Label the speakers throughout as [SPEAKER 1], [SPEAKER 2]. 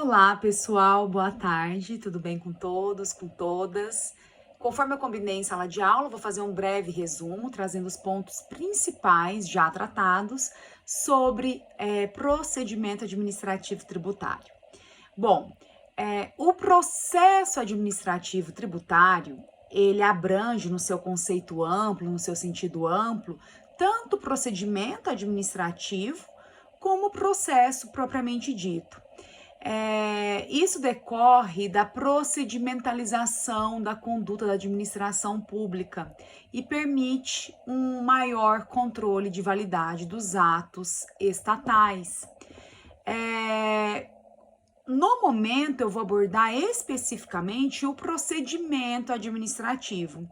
[SPEAKER 1] Olá, pessoal, boa tarde, tudo bem com todos, com todas? Conforme eu combinei em sala de aula, vou fazer um breve resumo, trazendo os pontos principais já tratados sobre procedimento administrativo tributário. Bom, o processo administrativo tributário, ele abrange no seu conceito amplo, no seu sentido amplo, tanto o procedimento administrativo como o processo propriamente dito. Isso decorre da procedimentalização da conduta da administração pública e permite um maior controle de validade dos atos estatais. No momento, eu vou abordar especificamente o procedimento administrativo.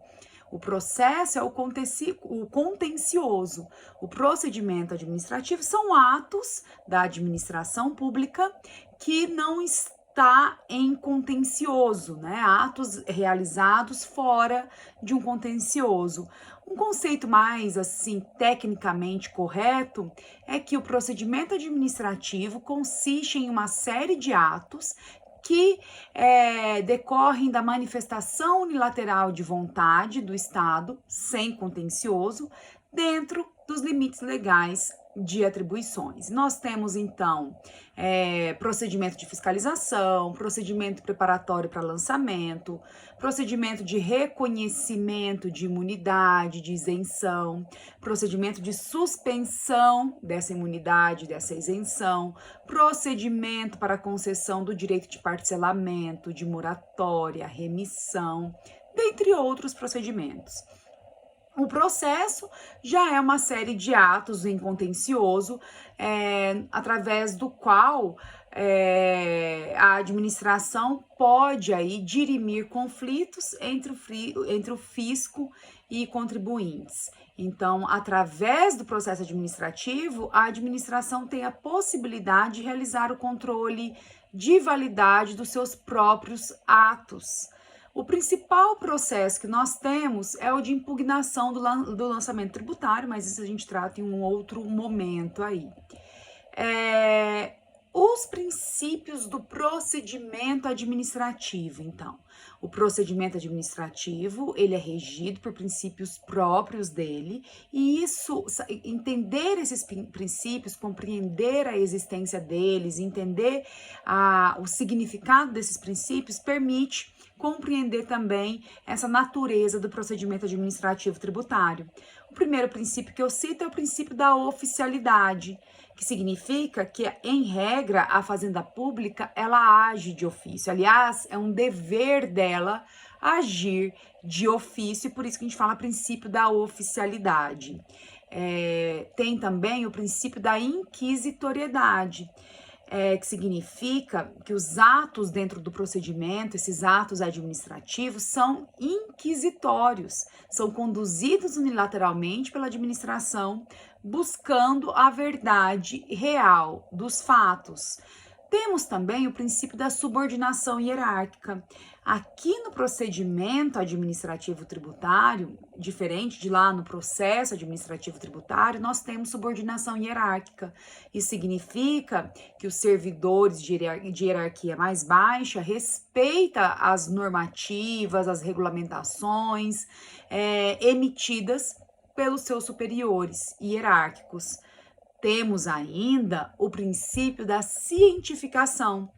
[SPEAKER 1] O processo é o contencioso. O procedimento administrativo são atos da administração pública que não está em contencioso, né? Atos realizados fora de um contencioso. Um conceito mais assim tecnicamente correto é que o procedimento administrativo consiste em uma série de atos que decorrem da manifestação unilateral de vontade do Estado, sem contencioso, dentro dos limites legais de atribuições. Nós temos, então, procedimento de fiscalização, procedimento preparatório para lançamento, procedimento de reconhecimento de imunidade, de isenção, procedimento de suspensão dessa imunidade, dessa isenção, procedimento para concessão do direito de parcelamento, de moratória, remissão, dentre outros procedimentos. O processo já é uma série de atos em contencioso, através do qual a administração pode aí dirimir conflitos entre o fisco e contribuintes. Então, através do processo administrativo, a administração tem a possibilidade de realizar o controle de validade dos seus próprios atos. O principal processo que nós temos é o de impugnação do lançamento tributário, mas isso a gente trata em um outro momento aí. Os princípios do procedimento administrativo, então. O procedimento administrativo, ele é regido por princípios próprios dele, e entender esses princípios, compreender a existência deles, entender o significado desses princípios, permite compreender também essa natureza do procedimento administrativo tributário. O primeiro princípio que eu cito é o princípio da oficialidade, que significa que, em regra, a Fazenda Pública, ela age de ofício. Aliás, é um dever dela agir de ofício, por isso que a gente fala princípio da oficialidade. Tem também o princípio da inquisitoriedade, que significa que os atos dentro do procedimento, esses atos administrativos, são inquisitórios, são conduzidos unilateralmente pela administração, buscando a verdade real dos fatos. Temos também o princípio da subordinação hierárquica. Aqui no procedimento administrativo tributário, diferente de lá no processo administrativo tributário, nós temos subordinação hierárquica. Isso significa que os servidores de hierarquia mais baixa respeitam as normativas, as regulamentações emitidas pelos seus superiores hierárquicos. Temos ainda o princípio da cientificação.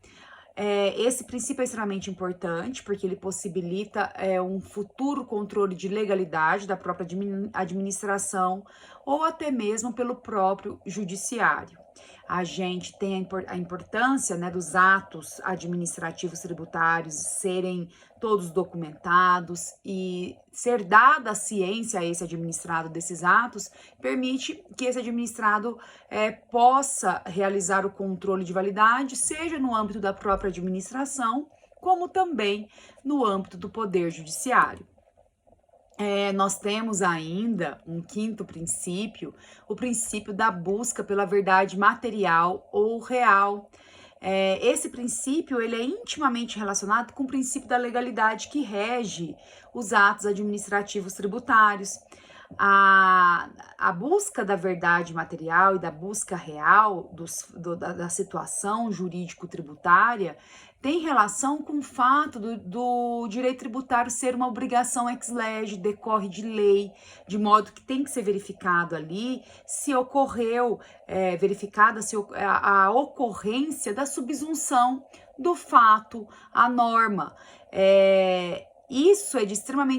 [SPEAKER 1] Esse princípio é extremamente importante porque ele possibilita um futuro controle de legalidade da própria administração ou até mesmo pelo próprio judiciário. A gente tem a importância, né, dos atos administrativos tributários serem todos documentados e ser dada a ciência a esse administrado desses atos permite que esse administrado possa realizar o controle de validade, seja no âmbito da própria administração, como também no âmbito do Poder Judiciário. Nós temos ainda um quinto princípio, o princípio da busca pela verdade material ou real. Esse princípio ele é intimamente relacionado com o princípio da legalidade que rege os atos administrativos tributários. A busca da verdade material e da busca real da situação jurídico-tributária tem relação com o fato do direito tributário ser uma obrigação ex lege, decorre de lei, de modo que tem que ser verificado ali se ocorreu, verificada a ocorrência da subsunção do fato à norma. Isso é de extrema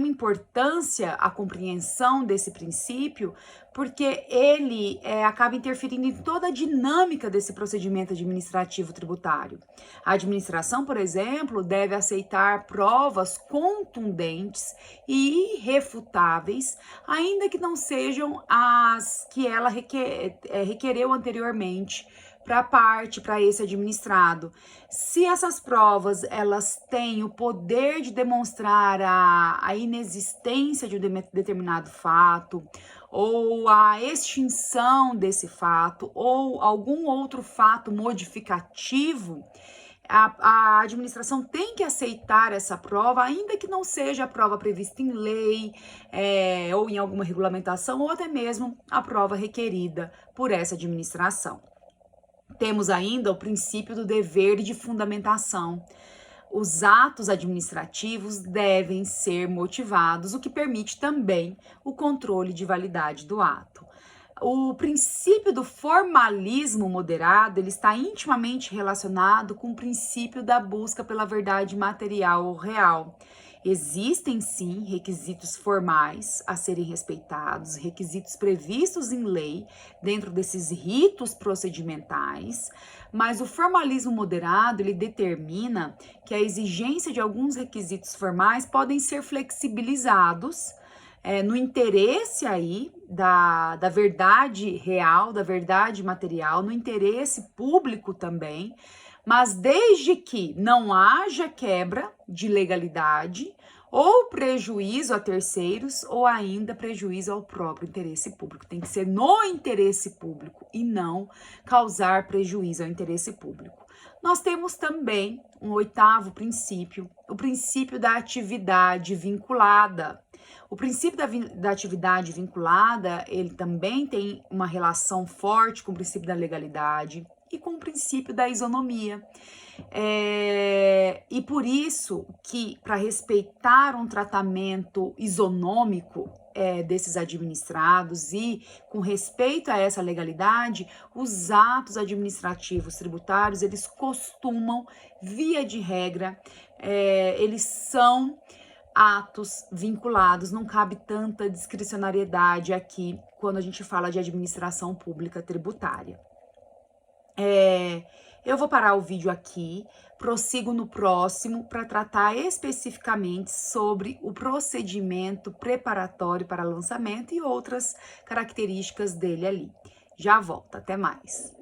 [SPEAKER 1] importância a compreensão desse princípio, porque ele acaba interferindo em toda a dinâmica desse procedimento administrativo tributário. A administração, por exemplo, deve aceitar provas contundentes e irrefutáveis, ainda que não sejam as que ela requereu anteriormente para esse administrado. Se essas provas elas têm o poder de demonstrar a inexistência de um determinado fato, ou a extinção desse fato, ou algum outro fato modificativo, a administração tem que aceitar essa prova, ainda que não seja a prova prevista em lei, ou em alguma regulamentação, ou até mesmo a prova requerida por essa administração. Temos ainda o princípio do dever de fundamentação. Os atos administrativos devem ser motivados, o que permite também o controle de validade do ato. O princípio do formalismo moderado, ele está intimamente relacionado com o princípio da busca pela verdade material ou real. Existem, sim, requisitos formais a serem respeitados, requisitos previstos em lei dentro desses ritos procedimentais, mas o formalismo moderado, ele determina que a exigência de alguns requisitos formais podem ser flexibilizados no interesse aí da verdade real, da verdade material, no interesse público também, mas desde que não haja quebra de legalidade ou prejuízo a terceiros ou ainda prejuízo ao próprio interesse público. Tem que ser no interesse público e não causar prejuízo ao interesse público. Nós temos também um oitavo princípio, o princípio da atividade vinculada. O princípio da atividade vinculada, ele também tem uma relação forte com o princípio da legalidade e com o princípio da isonomia. E por isso que, para respeitar um tratamento isonômico desses administrados e com respeito a essa legalidade, os atos administrativos tributários, eles costumam, via de regra, eles são atos vinculados, não cabe tanta discricionariedade aqui quando a gente fala de administração pública tributária. Eu vou parar o vídeo aqui, prossigo no próximo para tratar especificamente sobre o procedimento preparatório para lançamento e outras características dele ali. Já volto, até mais.